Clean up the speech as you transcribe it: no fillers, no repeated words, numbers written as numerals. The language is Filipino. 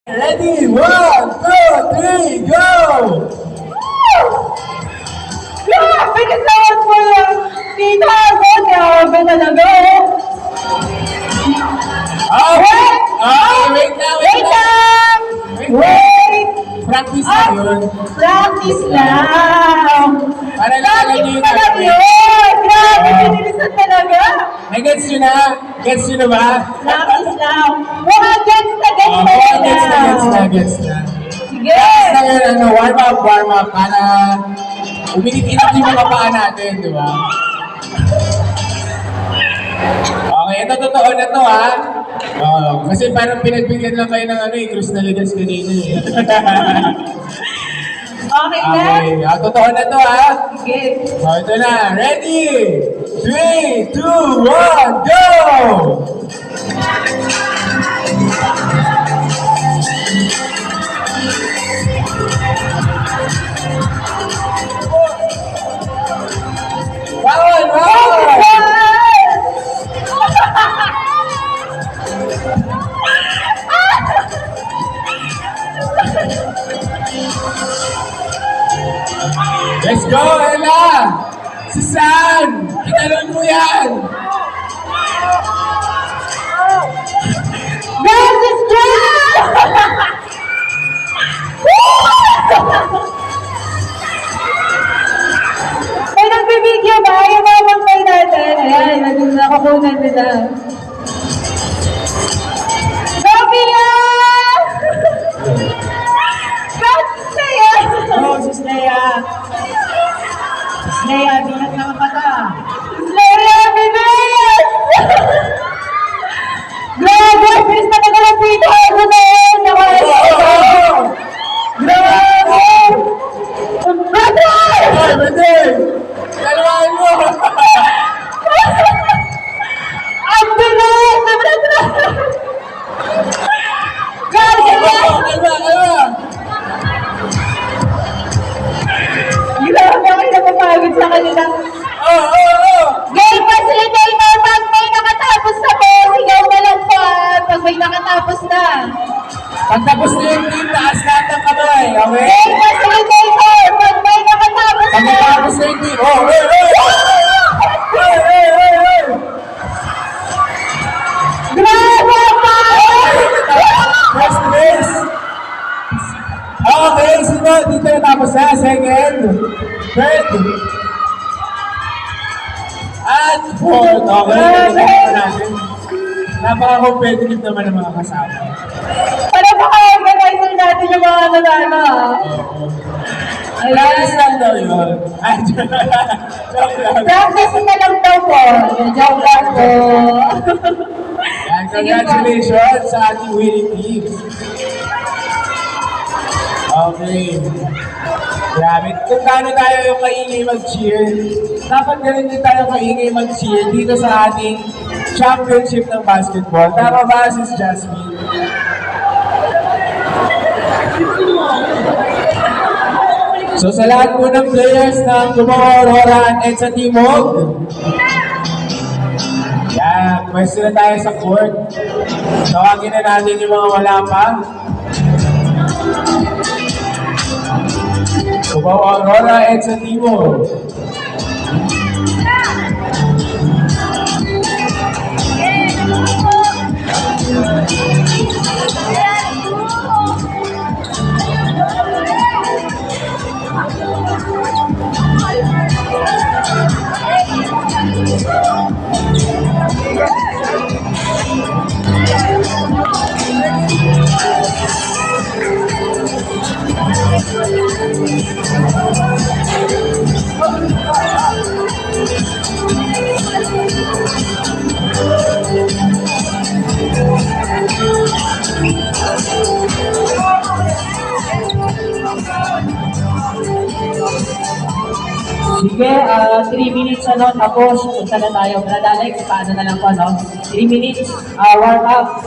Ready? 1, 2, 3, go! Grabe ka naman po lang! Tita ako, grabe talaga! Okay! Okay, wait na, Wait lang! Wait! Practice na yun. Practice lang! Para lang alam niyo Practice yung pa lang yun! Grabe, pinilisan talaga! Gets nyo na? Gets nyo na ba? Practice lang! Mga gets na gets na yun Gets na, gets na, gets na. Sige! Basta yun, warm up, para uminit-init yung mga paa natin, di ba? Okay, ito totoo na to, ha? Kasi parang pinagbigyan lang kayo ng Cruz na Ligas kanina, eh. Okay na? Okay, totoo na to, ha? Sige! So, ito na. Ready? 3, 2, 1, go! Bawal! Bawal! Let's go, Ella! Si San! Italon mo yan! Guys, it's May nagbibigyo ba? Yung mga pangkay natin. Ayan, nakakunan nila. Sophia! Sophia! Oo, si Slea. Slea, binat ng mata. Leia, bilis! Grabe, bilis na nagalapit ako na yun. Grabe! Brother! Ay, Bende! Kalawaan mo! Ang bilis! Grabe! Kalma! Grabe ako napapagod sa kanila. Game facilitator, pag may nakatapos na po, sigaw na lang po. Pag may nakatapos na. Pagtapos na yung team, taas lahat ng kamay, okay? Game facilitator, pag may nakatapos na. Pagtapos na yung team, oh, hey, hey! Hey, hey, hey, hey! Grabe pa! First place! Okay, sino dito natapos na? Second, third, at fourth. Okay, tingnan natin. Napaka-competitive naman ng mga kasama. Para maka-organizer natin yung mga nanana. Practice lang daw yun. Ay, joke lang. Practice na lang daw po. Joke lang po. Yan, congratulations sa ating winning team. Okay. Grabe. Kung gaano tayo yung kaingay mag-cheer, dapat ganun din tayo kaingay mag-cheer dito sa ating championship ng basketball. Tama ba, Sis Jasmine? So sa lahat po ng players ng Cubao Aurora at EDSA Timog, yan, pwesto na tayo sa court. Tawagin na natin yung mga wala pa. Cubao Aurora, EDSA Timog. Sige, 3 minutes tapos punta na tayo. Brad Alex, paano na lang po, no? 3 minutes, warm up.